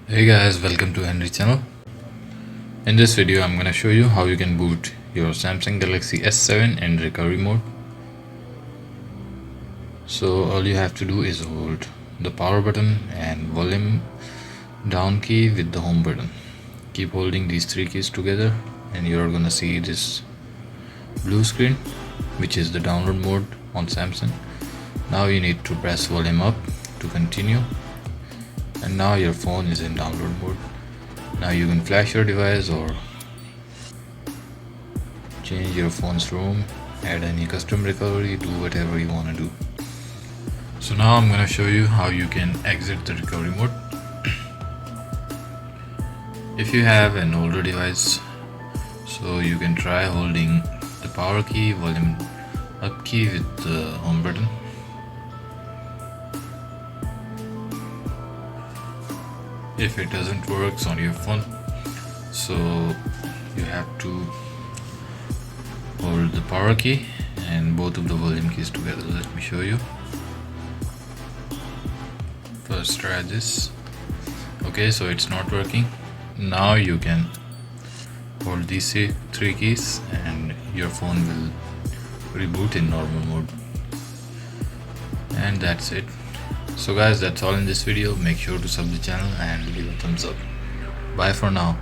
Hey guys, welcome to Henry channel. In this video I'm gonna show you how you can boot your Samsung Galaxy S7 in recovery mode. So all you have to do is hold the power button and volume down key with the home button. Keep holding these three keys together and you're gonna see this blue screen, which is the download mode on Samsung. Now you need to press volume up to continue, and now your phone is in download mode. Now you can flash your device or change your phone's ROM, add any custom recovery, do whatever you want to do. So now I'm gonna show you how you can exit the recovery mode. If you have an older device, so you can try holding the power key, volume up key with the home button. If it doesn't work on your phone, so you have to hold the power key and both of the volume keys together. Let me show you. First try this. Okay, so it's not working. Now you can hold these three keys and your phone will reboot in normal mode. And that's it. So guys, that's all in this video. Make sure to sub the channel and leave a thumbs up. Bye for now.